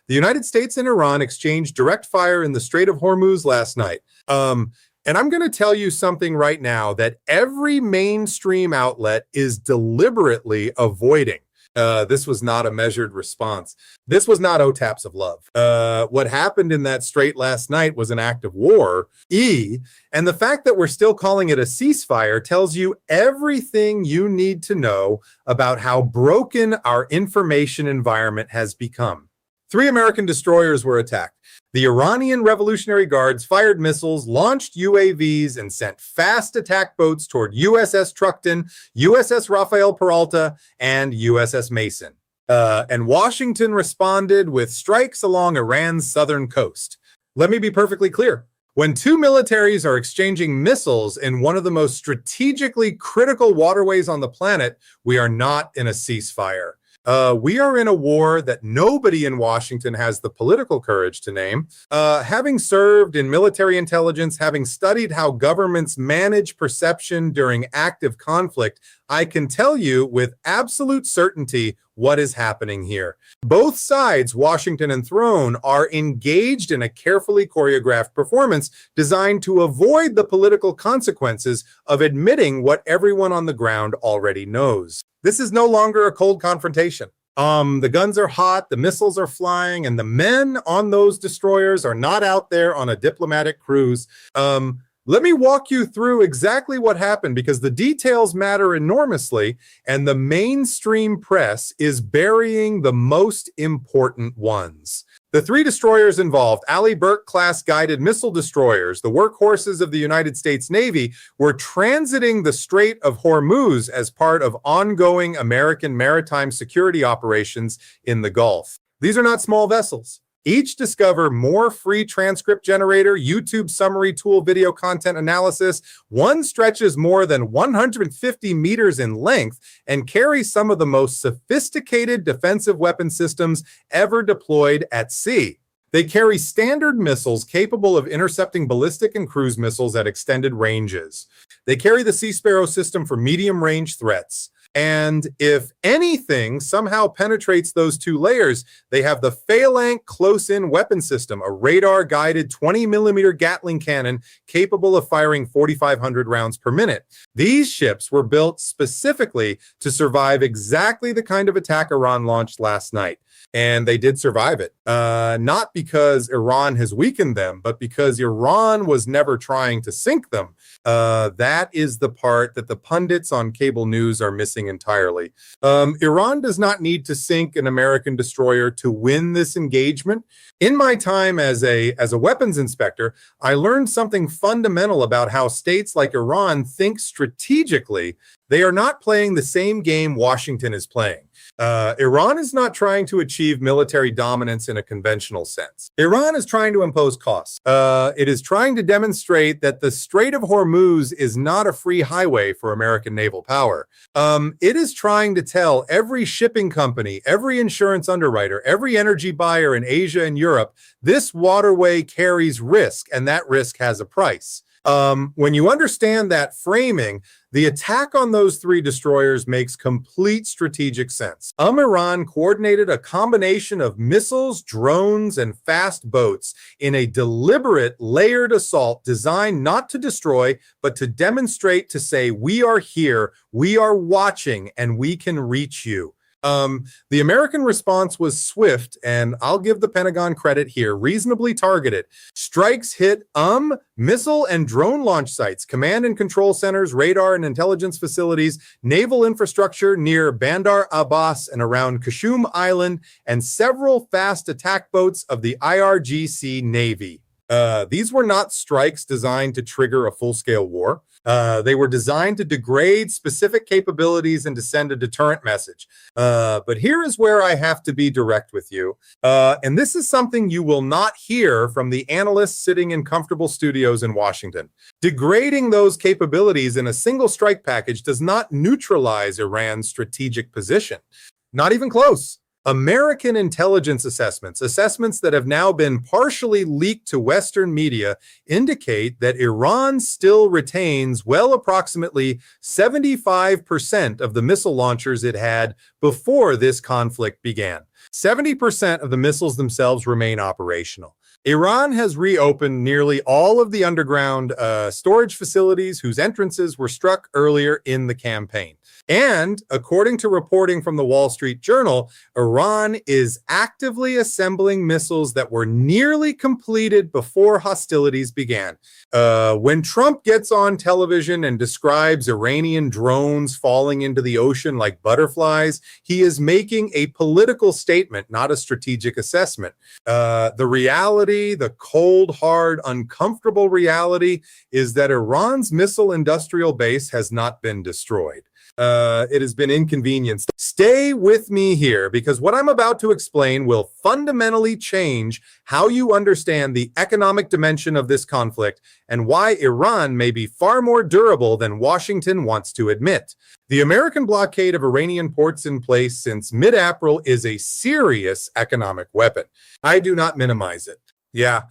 The United States and Iran exchanged direct fire in the Strait of Hormuz last night. And I'm going to tell you something right now that every mainstream outlet is deliberately avoiding. This was not a measured response. This was not O-taps of love. What happened in that strait last night was an act of war, and the fact that we're still calling it a ceasefire tells you everything you need to know about how broken our information environment has become. 3 American destroyers were attacked. The Iranian Revolutionary Guards fired missiles, launched UAVs, and sent fast attack boats toward USS Truckton, USS Rafael Peralta, and USS Mason. And Washington responded with strikes along Iran's southern coast. Let me be perfectly clear. When 2 militaries are exchanging missiles in one of the most strategically critical waterways on the planet, we are not in a ceasefire. We are in a war that nobody in Washington has the political courage to name. Having served in military intelligence, having studied how governments manage perception during active conflict, I can tell you with absolute certainty what is happening here. Both sides, Washington and Throne, are engaged in a carefully choreographed performance designed to avoid the political consequences of admitting what everyone on the ground already knows. This is no longer a cold confrontation. The guns are hot, the missiles are flying, and the men on those destroyers are not out there on a diplomatic cruise. Let me walk you through exactly what happened because the details matter enormously, and the mainstream press is burying the most important ones. The 3 destroyers involved, Allie Burke-class guided missile destroyers, the workhorses of the United States Navy, were transiting the Strait of Hormuz as part of ongoing American maritime security operations in the Gulf. These are not small vessels. Each discover more free transcript generator, YouTube summary tool video content analysis. One stretches more than 150 meters in length and carries some of the most sophisticated defensive weapon systems ever deployed at sea. They carry standard missiles capable of intercepting ballistic and cruise missiles at extended ranges. They carry the Sea Sparrow system for medium-range threats. And if anything somehow penetrates those 2 layers, they have the Phalanx close-in weapon system, a radar-guided 20-millimeter Gatling cannon capable of firing 4,500 rounds per minute. These ships were built specifically to survive exactly the kind of attack Iran launched last night. And they did survive it. Not because Iran has weakened them, but because Iran was never trying to sink them. That is the part that the pundits on cable news are missing entirely. Iran does not need to sink an American destroyer to win this engagement. In my time as a weapons inspector, I learned something fundamental about how states like Iran think strategically. They are not playing the same game Washington is playing. Iran is not trying to achieve military dominance in a conventional sense. Iran is trying to impose costs. It is trying to demonstrate that the Strait of Hormuz is not a free highway for American naval power. It is trying to tell every shipping company, every insurance underwriter, every energy buyer in Asia and Europe, this waterway carries risk, and that risk has a price. When you understand that framing, the attack on those 3 destroyers makes complete strategic sense. Iran coordinated a combination of missiles, drones, and fast boats in a deliberate, layered assault designed not to destroy, but to demonstrate, to say, we are here, we are watching, and we can reach you. The American response was swift, and I'll give the Pentagon credit here, reasonably targeted. Strikes hit missile and drone launch sites, command and control centers, radar and intelligence facilities, naval infrastructure near Bandar Abbas and around Qashm Island, and several fast attack boats of the IRGC Navy. These were not strikes designed to trigger a full-scale war. They were designed to degrade specific capabilities and to send a deterrent message. But here is where I have to be direct with you. And this is something you will not hear from the analysts sitting in comfortable studios in Washington. Degrading those capabilities in a single strike package does not neutralize Iran's strategic position. Not even close. American intelligence assessments that have now been partially leaked to Western media, indicate that Iran still retains approximately 75% of the missile launchers it had before this conflict began. 70% of the missiles themselves remain operational. Iran has reopened nearly all of the underground storage facilities whose entrances were struck earlier in the campaign. And according to reporting from the Wall Street Journal, Iran is actively assembling missiles that were nearly completed before hostilities began. When Trump gets on television and describes Iranian drones falling into the ocean like butterflies, he is making a political statement, not a strategic assessment. The reality, the cold, hard, uncomfortable reality, is that Iran's missile industrial base has not been destroyed. It has been inconvenienced. Stay with me here, because what I'm about to explain will fundamentally change how you understand the economic dimension of this conflict and why Iran may be far more durable than Washington wants to admit. The American blockade of Iranian ports in place since mid-April is a serious economic weapon. I do not minimize it. Yeah,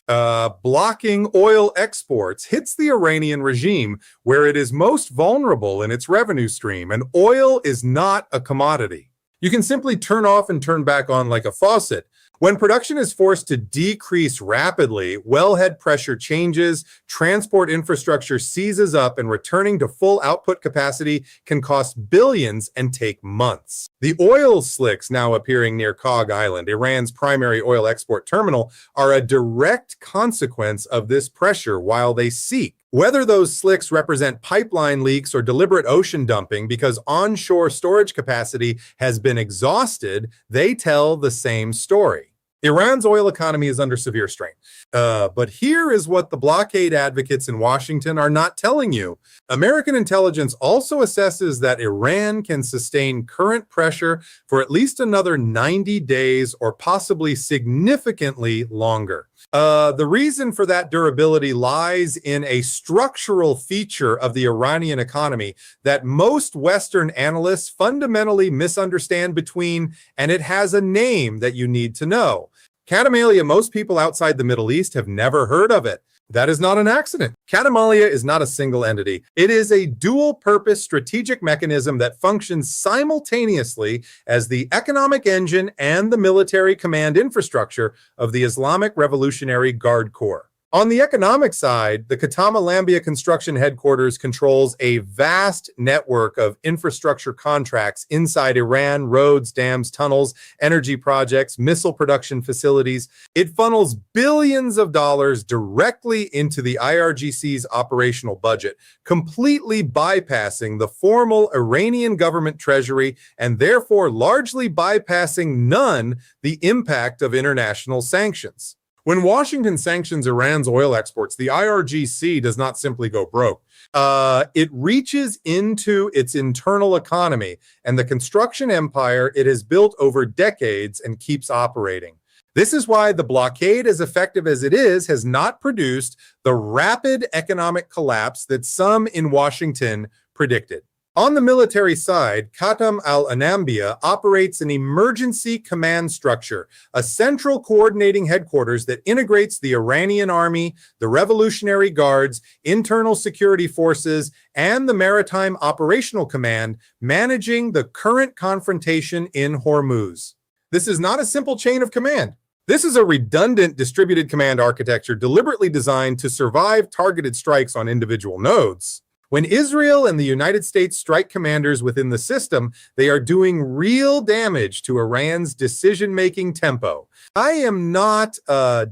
blocking oil exports hits the Iranian regime where it is most vulnerable in its revenue stream, and oil is not a commodity you can simply turn off and turn back on like a faucet. When production is forced to decrease rapidly, wellhead pressure changes, transport infrastructure seizes up, and returning to full output capacity can cost billions and take months. The oil slicks now appearing near Cog Island, Iran's primary oil export terminal, are a direct consequence of this pressure while they seek. Whether those slicks represent pipeline leaks or deliberate ocean dumping because onshore storage capacity has been exhausted, they tell the same story. Iran's oil economy is under severe strain. But here is what the blockade advocates in Washington are not telling you. American intelligence also assesses that Iran can sustain current pressure for at least another 90 days or possibly significantly longer. The reason for that durability lies in a structural feature of the Iranian economy that most Western analysts fundamentally misunderstand between, and it has a name that you need to know. Catamalia, most people outside the Middle East have never heard of it. That is not an accident. Catamalia is not a single entity. It is a dual-purpose strategic mechanism that functions simultaneously as the economic engine and the military command infrastructure of the Islamic Revolutionary Guard Corps. On the economic side, the Katama Lambia Construction Headquarters controls a vast network of infrastructure contracts inside Iran: roads, dams, tunnels, energy projects, missile production facilities. It funnels billions of dollars directly into the IRGC's operational budget, completely bypassing the formal Iranian government treasury and therefore largely bypassing the impact of international sanctions. When Washington sanctions Iran's oil exports, the IRGC does not simply go broke. It reaches into its internal economy and the construction empire it has built over decades and keeps operating. This is why the blockade, as effective as it is, has not produced the rapid economic collapse that some in Washington predicted. On the military side, Qatam al-Anambia operates an emergency command structure, a central coordinating headquarters that integrates the Iranian army, the Revolutionary Guards, internal security forces, and the Maritime Operational Command, managing the current confrontation in Hormuz. This is not a simple chain of command. This is a redundant distributed command architecture deliberately designed to survive targeted strikes on individual nodes. When Israel and the United States strike commanders within the system, they are doing real damage to Iran's decision-making tempo. I am not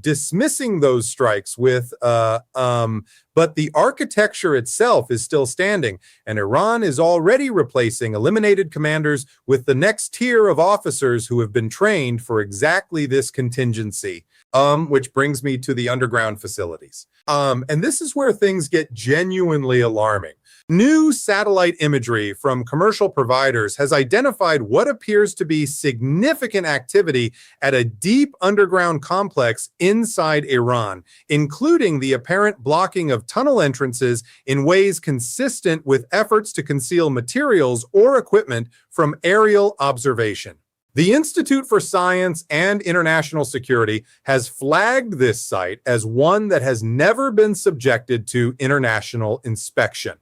dismissing those strikes but the architecture itself is still standing, and Iran is already replacing eliminated commanders with the next tier of officers who have been trained for exactly this contingency. Which brings me to the underground facilities. And this is where things get genuinely alarming. New satellite imagery from commercial providers has identified what appears to be significant activity at a deep underground complex inside Iran, including the apparent blocking of tunnel entrances in ways consistent with efforts to conceal materials or equipment from aerial observation. The Institute for Science and International Security has flagged this site as one that has never been subjected to international inspection.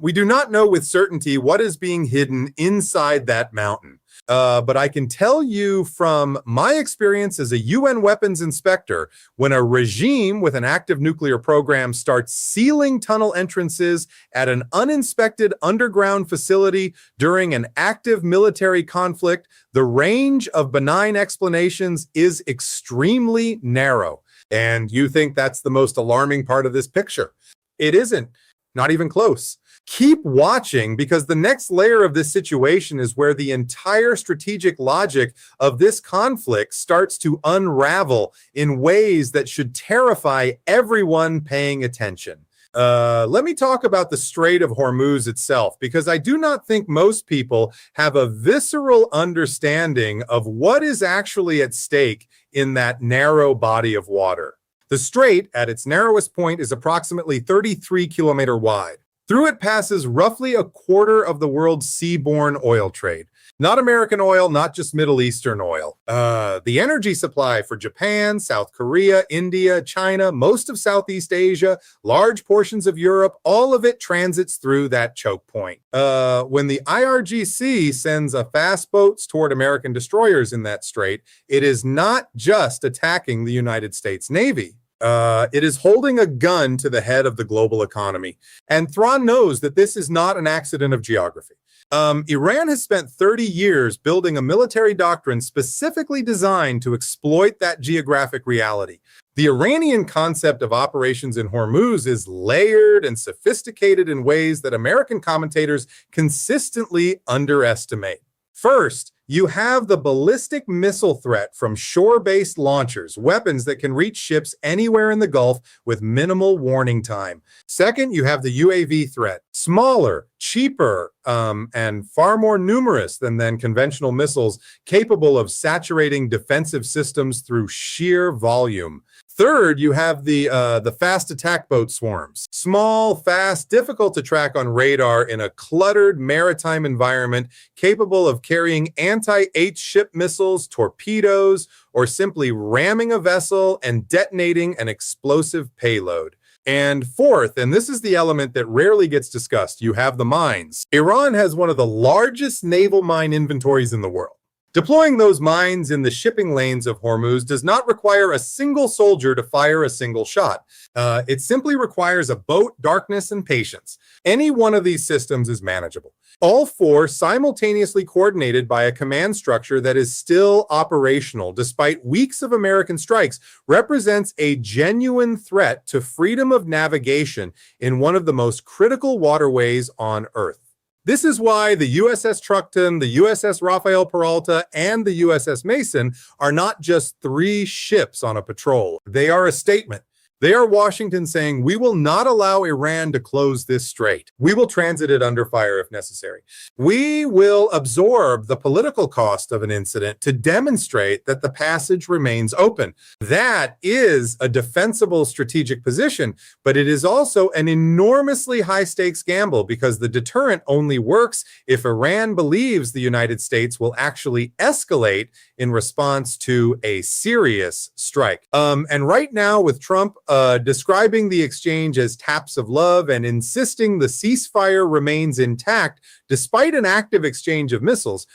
We do not know with certainty what is being hidden inside that mountain. But I can tell you from my experience as a UN weapons inspector, when a regime with an active nuclear program starts sealing tunnel entrances at an uninspected underground facility during an active military conflict, the range of benign explanations is extremely narrow. And you think that's the most alarming part of this picture. It isn't, not even close. Keep watching, because the next layer of this situation is where the entire strategic logic of this conflict starts to unravel in ways that should terrify everyone paying attention. Let me talk about the Strait of Hormuz itself, because I do not think most people have a visceral understanding of what is actually at stake in that narrow body of water. The strait, at its narrowest point, is approximately 33-kilometer wide. Through it passes roughly a quarter of the world's seaborne oil trade. Not American oil, not just Middle Eastern oil. The energy supply for Japan, South Korea, India, China, most of Southeast Asia, large portions of Europe, all of it transits through that choke point. When the IRGC sends fast boats toward American destroyers in that strait, it is not just attacking the United States Navy. It is holding a gun to the head of the global economy. And Thrawn knows that this is not an accident of geography. Iran has spent 30 years building a military doctrine specifically designed to exploit that geographic reality. The Iranian concept of operations in Hormuz is layered and sophisticated in ways that American commentators consistently underestimate. First, you have the ballistic missile threat from shore-based launchers, weapons that can reach ships anywhere in the Gulf with minimal warning time. Second, you have the UAV threat, smaller, cheaper, and far more numerous than conventional missiles, capable of saturating defensive systems through sheer volume. Third, you have the fast attack boat swarms. Small, fast, difficult to track on radar in a cluttered maritime environment, capable of carrying anti-H ship missiles, torpedoes, or simply ramming a vessel and detonating an explosive payload. And fourth, and this is the element that rarely gets discussed, you have the mines. Iran has one of the largest naval mine inventories in the world. Deploying those mines in the shipping lanes of Hormuz does not require a single soldier to fire a single shot. It simply requires a boat, darkness, and patience. Any one of these systems is manageable. All four simultaneously coordinated by a command structure that is still operational despite weeks of American strikes represents a genuine threat to freedom of navigation in one of the most critical waterways on Earth. This is why the USS Truckton, the USS Rafael Peralta, and the USS Mason are not just three ships on a patrol. They are a statement. They are Washington saying, we will not allow Iran to close this strait. We will transit it under fire if necessary. We will absorb the political cost of an incident to demonstrate that the passage remains open. That is a defensible strategic position, but it is also an enormously high-stakes gamble, because the deterrent only works if Iran believes the United States will actually escalate in response to a serious strike. And right now, with Trump describing the exchange as taps of love and insisting the ceasefire remains intact despite an active exchange of missiles,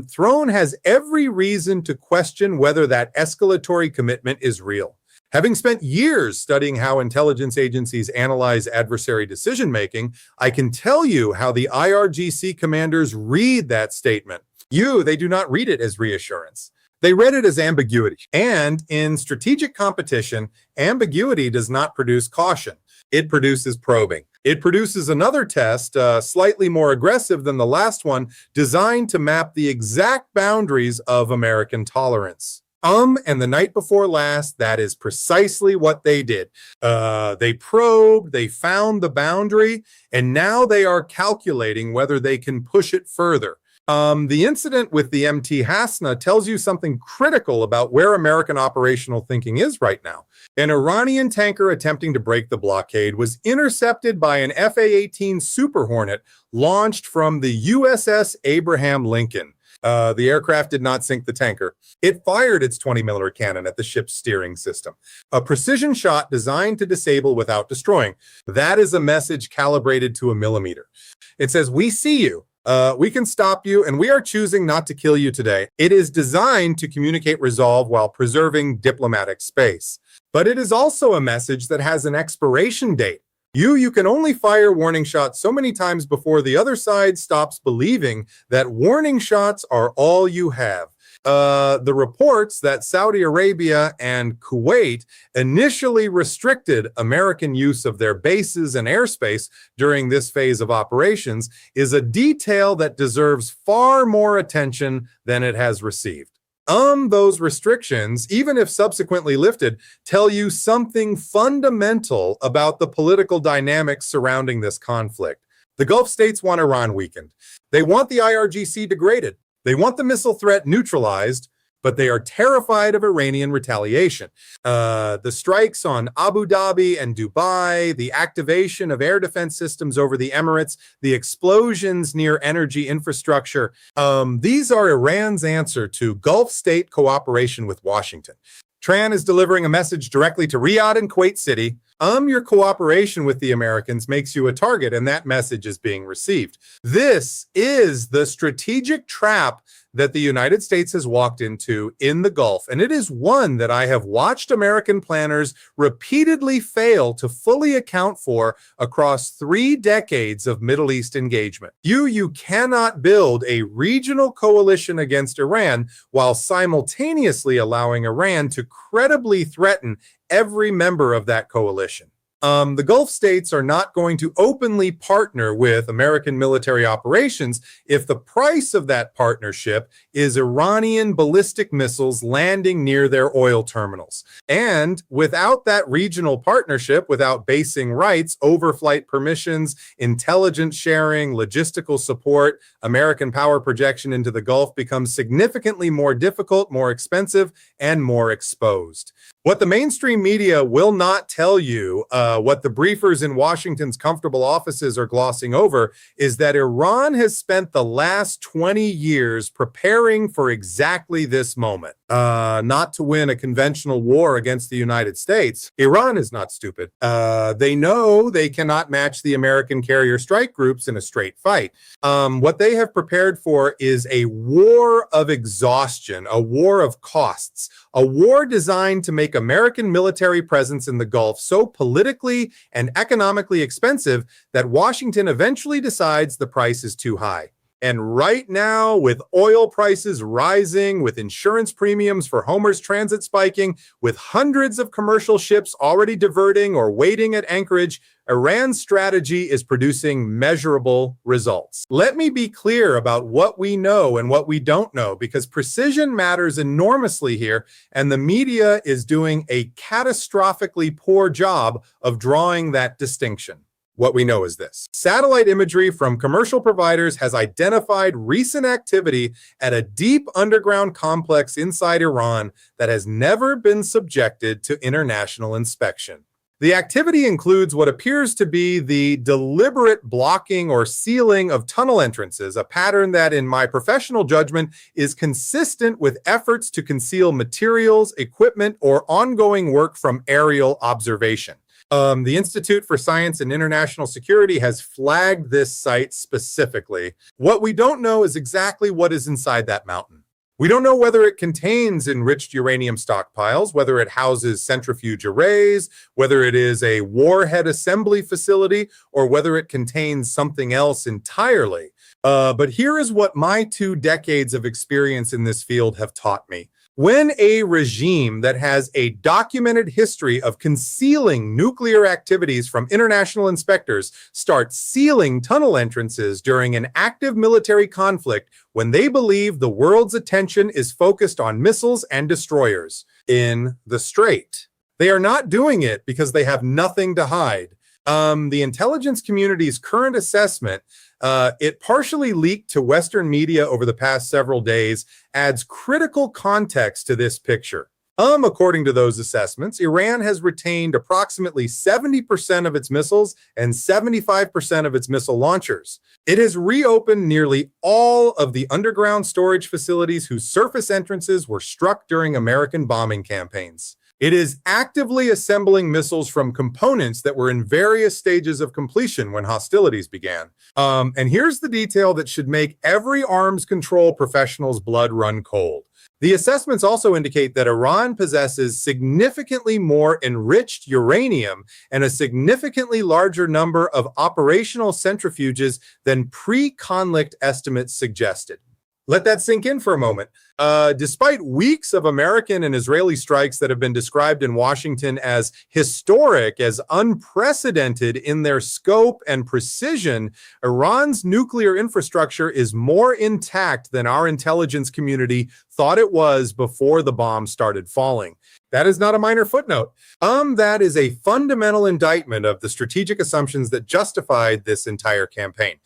Throne has every reason to question whether that escalatory commitment is real. Having spent years studying how intelligence agencies analyze adversary decision-making, I can tell you how the IRGC commanders read that statement. They do not read it as reassurance. They read it as ambiguity. And in strategic competition, ambiguity does not produce caution. It produces probing. It produces another test, slightly more aggressive than the last one, designed to map the exact boundaries of American tolerance. And the night before last, that is precisely what they did. They probed, they found the boundary, and now they are calculating whether they can push it further. The incident with the MT Hasna tells you something critical about where American operational thinking is right now. An Iranian tanker attempting to break the blockade was intercepted by an FA-18 Super Hornet launched from the USS Abraham Lincoln. The aircraft did not sink the tanker. It fired its 20mm cannon at the ship's steering system. A precision shot designed to disable without destroying. That is a message calibrated to a millimeter. It says, we see you. We can stop you, and we are choosing not to kill you today. It is designed to communicate resolve while preserving diplomatic space. But it is also a message that has an expiration date. You can only fire warning shots so many times before the other side stops believing that warning shots are all you have. The reports that Saudi Arabia and Kuwait initially restricted American use of their bases and airspace during this phase of operations is a detail that deserves far more attention than it has received. Those restrictions, even if subsequently lifted, tell you something fundamental about the political dynamics surrounding this conflict. The Gulf states want Iran weakened. They want the IRGC degraded. They want the missile threat neutralized, but they are terrified of Iranian retaliation. The strikes on Abu Dhabi and Dubai, the activation of air defense systems over the Emirates, the explosions near energy infrastructure, these are Iran's answer to Gulf state cooperation with Washington. Tehran is delivering a message directly to Riyadh and Kuwait City. Your cooperation with the Americans makes you a target, and that message is being received. This is the strategic trap that the United States has walked into in the Gulf, and it is one that I have watched American planners repeatedly fail to fully account for across 3 decades of Middle East engagement. You cannot build a regional coalition against Iran while simultaneously allowing Iran to credibly threaten every member of that coalition. The Gulf states are not going to openly partner with American military operations if the price of that partnership is Iranian ballistic missiles landing near their oil terminals. And without that regional partnership, without basing rights, overflight permissions, intelligence sharing, logistical support, American power projection into the Gulf becomes significantly more difficult, more expensive, and more exposed. What the mainstream media will not tell you, what the briefers in Washington's comfortable offices are glossing over, is that Iran has spent the last 20 years preparing for exactly this moment. Not to win a conventional war against the United States. Iran is not stupid. They know they cannot match the American carrier strike groups in a straight fight. What they have prepared for is a war of exhaustion, a war of costs, a war designed to make American military presence in the Gulf so politically and economically expensive that Washington eventually decides the price is too high. And right now, with oil prices rising, with insurance premiums for Homer's transit spiking, with hundreds of commercial ships already diverting or waiting at anchorage, Iran's strategy is producing measurable results. Let me be clear about what we know and what we don't know, because precision matters enormously here, and the media is doing a catastrophically poor job of drawing that distinction. What we know is this. Satellite imagery from commercial providers has identified recent activity at a deep underground complex inside Iran that has never been subjected to international inspection. The activity includes what appears to be the deliberate blocking or sealing of tunnel entrances, a pattern that, in my professional judgment, is consistent with efforts to conceal materials, equipment, or ongoing work from aerial observation. The Institute for Science and International Security has flagged this site specifically. What we don't know is exactly what is inside that mountain. We don't know whether it contains enriched uranium stockpiles, whether it houses centrifuge arrays, whether it is a warhead assembly facility, or whether it contains something else entirely. But here is what my 2 decades of experience in this field have taught me. When a regime that has a documented history of concealing nuclear activities from international inspectors starts sealing tunnel entrances during an active military conflict when they believe the world's attention is focused on missiles and destroyers in the Strait, they are not doing it because they have nothing to hide. The intelligence community's current assessment, it partially leaked to Western media over the past several days, adds critical context to this picture. According to those assessments, Iran has retained approximately 70% of its missiles and 75% of its missile launchers. It has reopened nearly all of the underground storage facilities whose surface entrances were struck during American bombing campaigns. It is actively assembling missiles from components that were in various stages of completion when hostilities began. And here's the detail that should make every arms control professional's blood run cold. The assessments also indicate that Iran possesses significantly more enriched uranium and a significantly larger number of operational centrifuges than pre-conflict estimates suggested. Let that sink in for a moment. Despite weeks of American and Israeli strikes that have been described in Washington as historic, as unprecedented in their scope and precision, Iran's nuclear infrastructure is more intact than our intelligence community thought it was before the bomb started falling. That is not a minor footnote. That is a fundamental indictment of the strategic assumptions that justified this entire campaign.